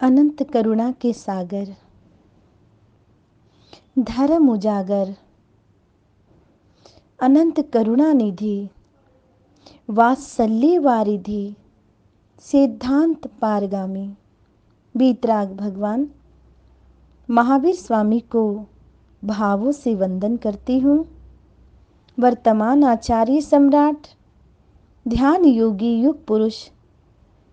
अनंत करुणा के सागर, धर्म उजागर, अनंत करुणा निधि, वात्सल्य वारिधि, सिद्धांत पारगामी वीतराग भगवान महावीर स्वामी को भावों से वंदन करती हूँ। वर्तमान आचार्य सम्राट ध्यान योगी युग पुरुष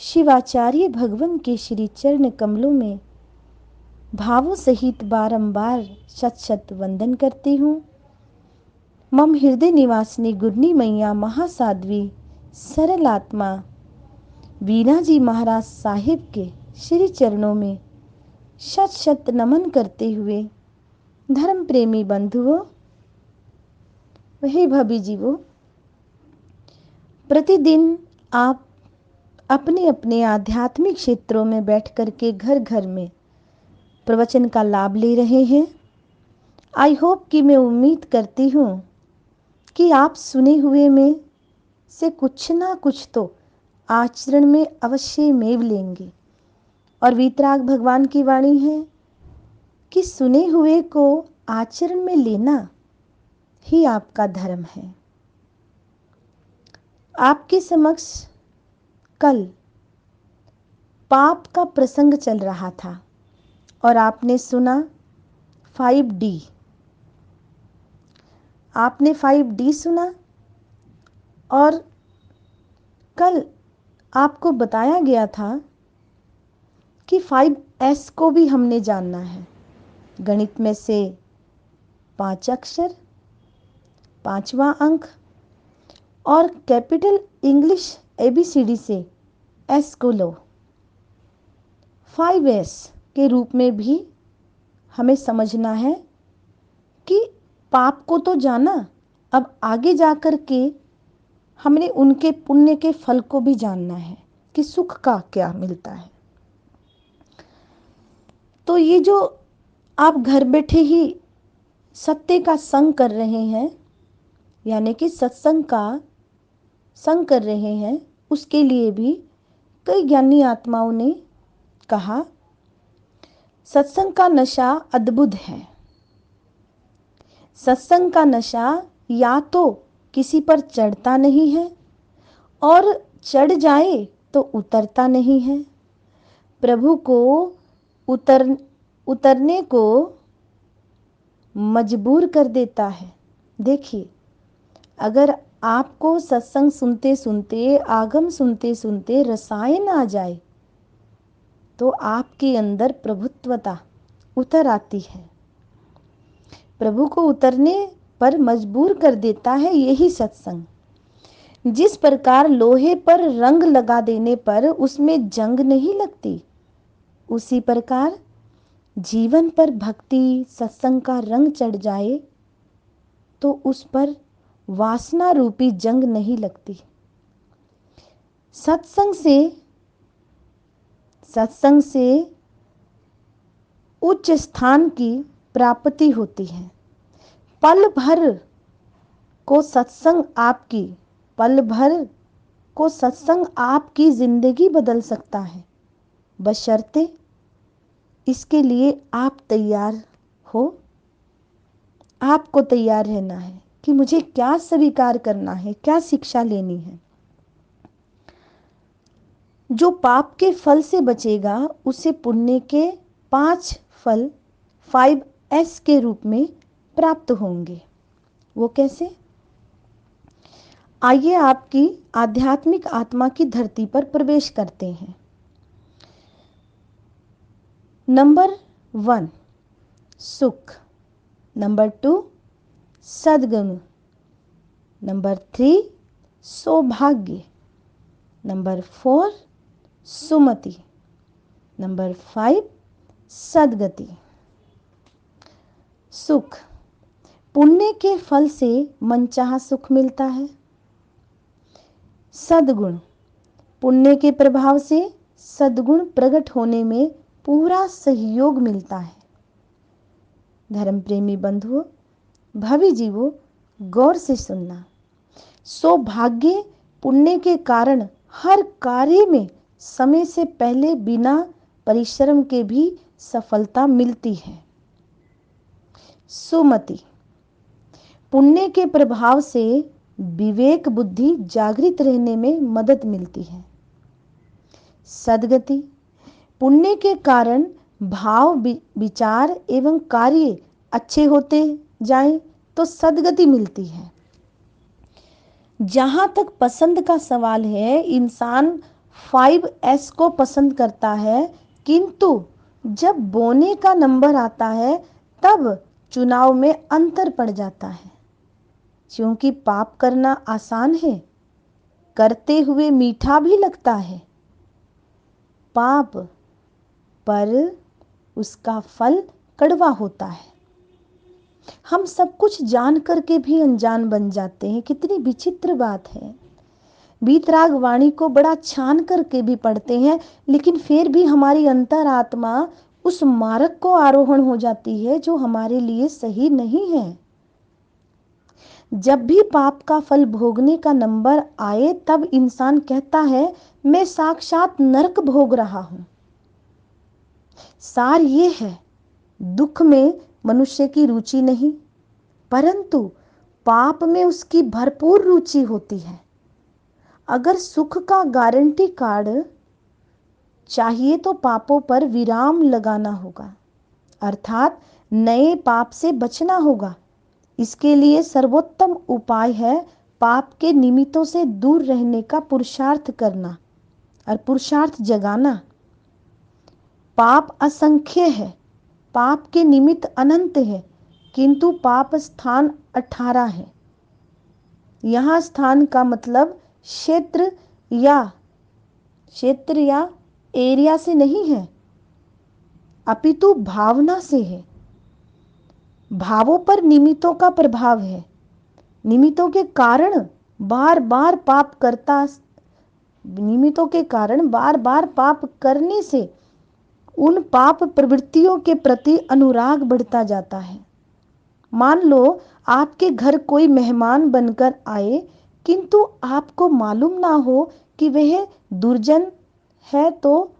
शिवाचार्य भगवान के श्री चरण कमलों में भावों सहित बारंबार शत शत वंदन करती हूँ। मम हृदय निवासिनी गुरनी मैया महासाध्वी सरल आत्मा वीणा जी महाराज साहिब के श्री चरणों में शत शत नमन करते हुए धर्म प्रेमी बंधुओं, वही भाभी जीवो, प्रतिदिन आप अपने अपने आध्यात्मिक क्षेत्रों में बैठ कर के घर घर में प्रवचन का लाभ ले रहे हैं। आई होप कि मैं उम्मीद करती हूँ कि आप सुने हुए में से कुछ ना कुछ तो आचरण में अवश्य में लेंगे। और वीतराग भगवान की वाणी है कि सुने हुए को आचरण में लेना ही आपका धर्म है। आपके समक्ष कल पाप का प्रसंग चल रहा था और आपने सुना 5D। आपने 5D सुना और कल आपको बताया गया था कि 5S को भी हमने जानना है। गणित में से 5 अक्षर, 5वां अंक और कैपिटल इंग्लिश ABCD से S को लो। 5S के रूप में भी हमें समझना है कि पाप को तो जाना, अब आगे जाकर के हमने उनके पुण्य के फल को भी जानना है कि सुख का क्या मिलता है। तो ये जो आप घर बैठे ही सत्य का संग कर रहे हैं, यानी कि सत्संग का संग कर रहे हैं, उसके लिए भी कई ज्ञानी आत्माओं ने कहा सत्संग का नशा अद्भुत है। सत्संग का नशा या तो किसी पर चढ़ता नहीं है और चढ़ जाए तो उतरता नहीं है। प्रभु को उतरने को मजबूर कर देता है। देखिए, अगर आपको सत्संग सुनते सुनते, आगम सुनते सुनते रसायन आ जाए तो आपके अंदर प्रभुत्वता उतर आती है। प्रभु को उतरने पर मजबूर कर देता है यही सत्संग। जिस प्रकार लोहे पर रंग लगा देने पर उसमें जंग नहीं लगती, उसी प्रकार जीवन पर भक्ति सत्संग का रंग चढ़ जाए तो उस पर वासना रूपी जंग नहीं लगती। सत्संग से उच्च स्थान की प्राप्ति होती है। पल भर को सत्संग आपकी जिंदगी बदल सकता है, बशर्ते इसके लिए आप तैयार हो। आपको तैयार रहना है कि मुझे क्या स्वीकार करना है, क्या शिक्षा लेनी है। जो पाप के फल से बचेगा उसे पुण्य के 5 फल 5S के रूप में प्राप्त होंगे। वो कैसे? आइए आपकी आध्यात्मिक आत्मा की धरती पर प्रवेश करते हैं। नंबर 1 सुख, नंबर 2 सद्गुण, नंबर 3 सौभाग्य, नंबर 4 सुमति, नंबर 5 सद्गति। सुख, पुण्य के फल से मनचाहा सुख मिलता है। सद्गुण, पुण्य के प्रभाव से सद्गुण प्रकट होने में पूरा सहयोग मिलता है। धर्म प्रेमी बंधुओं, भावी जीवों, गौर से सुनना। सौभाग्य, पुण्य के कारण हर कार्य में समय से पहले बिना परिश्रम के भी सफलता मिलती है। सुमति, पुण्य के प्रभाव से विवेक बुद्धि जागृत रहने में मदद मिलती है। सद्गति, पुण्य के कारण भाव विचार एवं कार्य अच्छे होते जाएं तो सद्गति मिलती है। जहां तक पसंद का सवाल है, इंसान 5S को पसंद करता है, किंतु जब बोने का नंबर आता है तब चुनाव में अंतर पड़ जाता है। क्योंकि पाप करना आसान है, करते हुए मीठा भी लगता है पाप, पर उसका फल कड़वा होता है। हम सब कुछ जान करके भी अनजान बन जाते हैं। कितनी विचित्र बात है। वीतराग वाणी को बड़ा छान करके भी पढ़ते हैं, लेकिन फिर भी हमारी अंतरात्मा उस मार्ग को आरोहण हो जाती है जो हमारे लिए सही नहीं है। जब भी पाप का फल भोगने का नंबर आए तब इंसान कहता है, मैं साक्षात नरक भोग रहा हूं। सार ये है, दुख में मनुष्य की रुचि नहीं, परंतु पाप में उसकी भरपूर रुचि होती है। अगर सुख का गारंटी कार्ड चाहिए तो पापों पर विराम लगाना होगा, अर्थात नए पाप से बचना होगा। इसके लिए सर्वोत्तम उपाय है पाप के निमित्तों से दूर रहने का पुरुषार्थ करना और पुरुषार्थ जगाना। पाप असंख्य है, पाप के निमित्त अनंत है, किंतु पाप स्थान 18 है। यहाँ स्थान का मतलब क्षेत्र या एरिया से नहीं है, अपितु भावना से है। भावों पर निमित्तों का प्रभाव है। निमित्तों के कारण बार बार पाप करने से उन पाप प्रवृत्तियों के प्रति अनुराग बढ़ता जाता है। मान लो आपके घर कोई मेहमान बनकर आए, किंतु आपको मालूम ना हो कि वह दुर्जन है, तो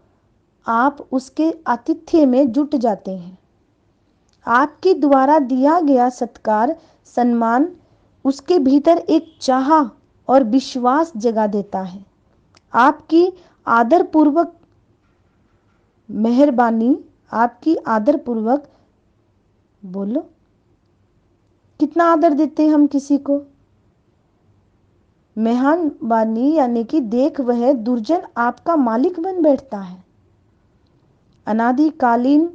आप उसके आतिथ्य में जुट जाते हैं। आपके द्वारा दिया गया सत्कार, सम्मान उसके भीतर एक चाह और विश्वास जगा देता है। आपकी आदरपूर्वक मेहरबानी, आपकी आदरपूर्वक, बोलो कितना आदर देते हैं हम किसी को। मेहरबानी यानी कि देख वह दुर्जन आपका मालिक बन बैठता है। अनादिकालीन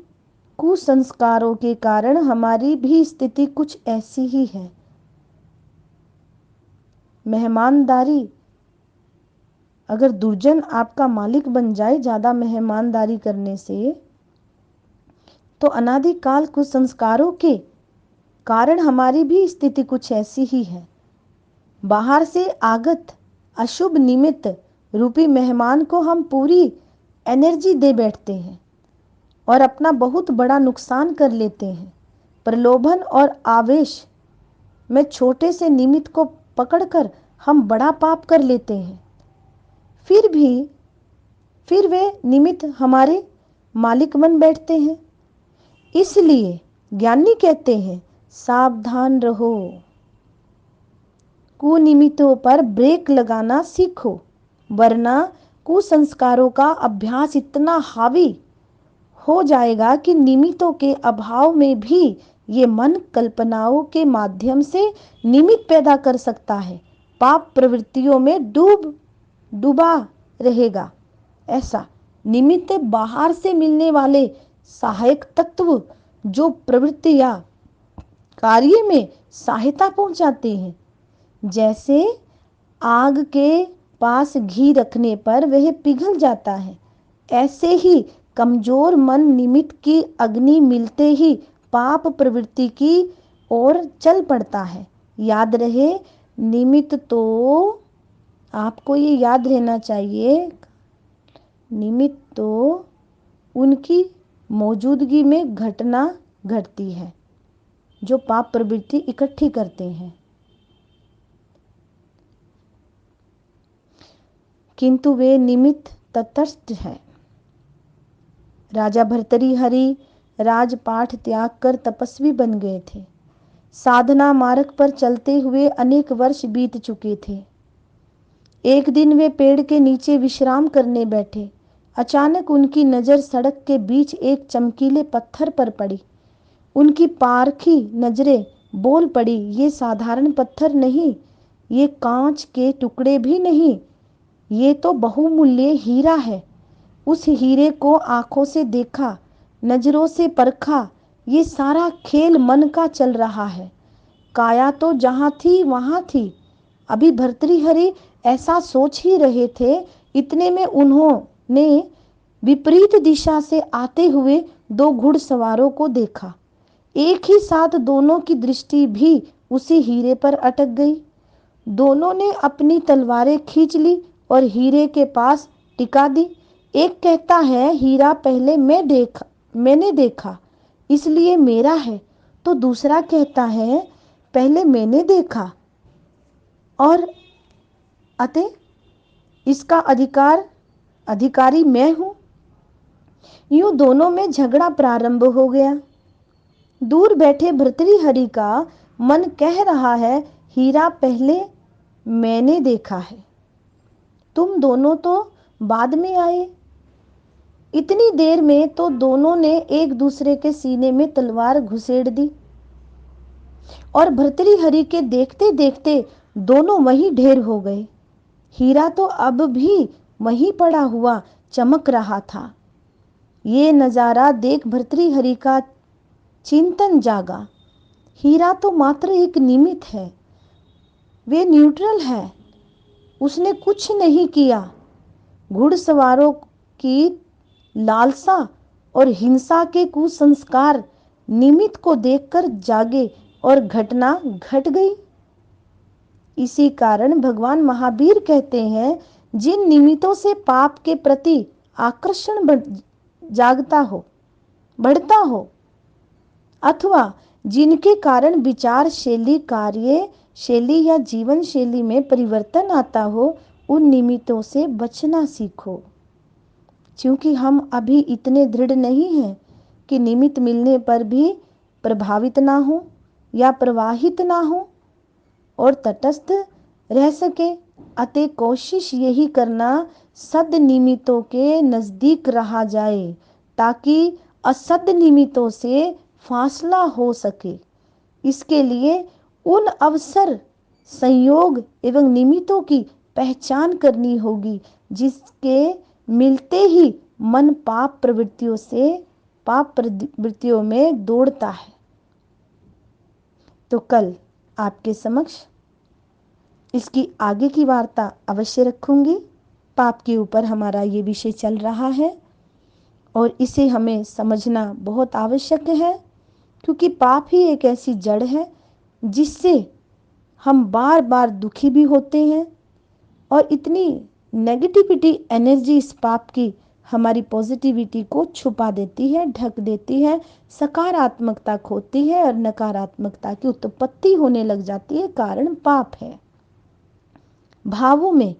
कुसंस्कारों के कारण हमारी भी स्थिति कुछ ऐसी ही है। मेहमानदारी, अगर दुर्जन आपका मालिक बन जाए ज्यादा मेहमानदारी करने से, तो अनादिकाल कुसंस्कारों के कारण हमारी भी स्थिति कुछ ऐसी ही है। बाहर से आगत अशुभ निमित्त रूपी मेहमान को हम पूरी एनर्जी दे बैठते हैं और अपना बहुत बड़ा नुकसान कर लेते हैं। प्रलोभन और आवेश में छोटे से निमित्त को पकड़कर हम बड़ा पाप कर लेते हैं। फिर वे निमित्त हमारे मालिक बन बैठते हैं। इसलिए ज्ञानी कहते हैं, सावधान रहो, कुनिमित्तों पर ब्रेक लगाना सीखो, वरना कुसंस्कारों का अभ्यास इतना हावी हो जाएगा कि निमित्तों के अभाव में भी ये मन कल्पनाओं के माध्यम से निमित्त पैदा कर सकता है, पाप प्रवृत्तियों में डूबा रहेगा। ऐसा निमित्त बाहर से मिलने वाले सहायक तत्व जो प्रवृत्ति या कार्य में सहायता पहुंचाते हैं। जैसे आग के पास घी रखने पर वह पिघल जाता है, ऐसे ही कमजोर मन निमित्त की अग्नि मिलते ही पाप प्रवृत्ति की ओर चल पड़ता है। याद रहे, निमित्त तो आपको ये याद रहना चाहिए, निमित्त तो उनकी मौजूदगी में घटना घटती है जो पाप प्रवृत्ति इकट्ठी करते हैं, किंतु वे निमित्त तटस्थ है। राजा भर्तृहरि राजपाट त्याग कर तपस्वी बन गए थे। साधना मार्ग पर चलते हुए अनेक वर्ष बीत चुके थे। एक दिन वे पेड़ के नीचे विश्राम करने बैठे। अचानक उनकी नज़र सड़क के बीच एक चमकीले पत्थर पर पड़ी। उनकी पारखी नजरें बोल पड़ी, ये साधारण पत्थर नहीं, ये कांच के टुकड़े भी नहीं, ये तो बहुमूल्य हीरा है। उस हीरे को आंखों से देखा, नजरों से परखा। ये सारा खेल मन का चल रहा है। काया तो जहाँ थी वहाँ थी। अभी भर्तृहरि ऐसा सोच ही रहे थे, इतने में उन्होंने विपरीत दिशा से आते हुए दो घुड़सवारों को देखा। एक ही साथ दोनों की दृष्टि भी उसी हीरे पर अटक गई। दोनों ने अपनी तलवारें खींच ली और हीरे के पास टिका दी। एक कहता है, हीरा पहले मैंने देखा इसलिए मेरा है, तो दूसरा कहता है, पहले मैंने देखा और अतः इसका अधिकारी मैं हूं। यूं दोनों में झगड़ा प्रारंभ हो गया। दूर बैठे भर्तृहरि का मन कह रहा है, हीरा पहले मैंने देखा है, तुम दोनों तो बाद में आए। इतनी देर में तो दोनों ने एक दूसरे के सीने में तलवार घुसेड़ दी और भर्तृहरि के देखते देखते दोनों वहीं ढेर हो गए। हीरा तो अब भी वहीं पड़ा हुआ चमक रहा था। ये नजारा देख भर्तृहरि का चिंतन जागा। हीरा तो मात्र एक निमित्त है, वे न्यूट्रल है, उसने कुछ नहीं किया। घुड़सवारों की लालसा और हिंसा के कुसंस्कार निमित्त को देखकर जागे और घटना घट गई। इसी कारण भगवान महावीर कहते हैं, जिन निमित्तों से पाप के प्रति आकर्षण जागता हो, बढ़ता हो, अथवा जिनके कारण विचार शैली, कार्य शैली या जीवन शैली में परिवर्तन आता हो, उन निमित्तों से बचना सीखो। क्योंकि हम अभी इतने दृढ़ नहीं हैं कि निमित्त मिलने पर भी प्रभावित ना हो या प्रवाहित ना हो और तटस्थ रह सके। अतः कोशिश यही करना सद निमित्तों के नजदीक रहा जाए, ताकि असद निमित्तों से फासला हो सके। इसके लिए उन अवसर, संयोग एवं निमित्तों की पहचान करनी होगी जिसके मिलते ही मन पाप प्रवृत्तियों में दौड़ता है। तो कल आपके समक्ष इसकी आगे की वार्ता अवश्य रखूंगी। पाप के ऊपर हमारा ये विषय चल रहा है और इसे हमें समझना बहुत आवश्यक है, क्योंकि पाप ही एक ऐसी जड़ है जिससे हम बार बार दुखी भी होते हैं और इतनी नेगेटिविटी एनर्जी इस पाप की हमारी पॉजिटिविटी को छुपा देती है, ढक देती है, सकारात्मकता खोती है और नकारात्मकता की उत्पत्ति होने लग जाती है। कारण पाप है। भावों में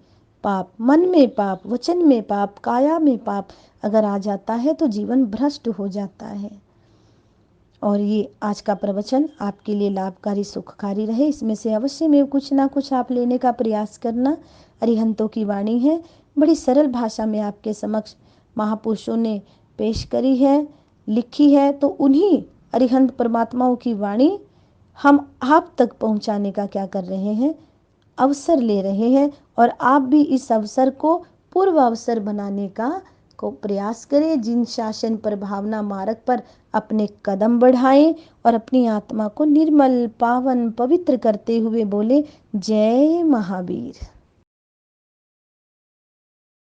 पाप, मन में पाप, वचन में पाप, काया में पाप अगर आ जाता है तो जीवन भ्रष्ट हो जाता है। और ये आज का प्रवचन आपके लिए लाभकारी, सुखकारी रहे। इसमें से अवश्य में कुछ ना कुछ आप लेने का प्रयास करना। अरिहंतों की वाणी है, बड़ी सरल भाषा में आपके समक्ष महापुरुषों ने पेश करी है, लिखी है। तो उन्हीं अरिहंत परमात्माओं की वाणी हम आप तक पहुंचाने का क्या कर रहे हैं, अवसर ले रहे हैं। और आप भी इस अवसर को पूर्व अवसर बनाने का प्रयास करें। जिन शासन पर भावना मार्ग पर अपने कदम बढ़ाएं और अपनी आत्मा को निर्मल, पावन, पवित्र करते हुए बोले, जय महावीर।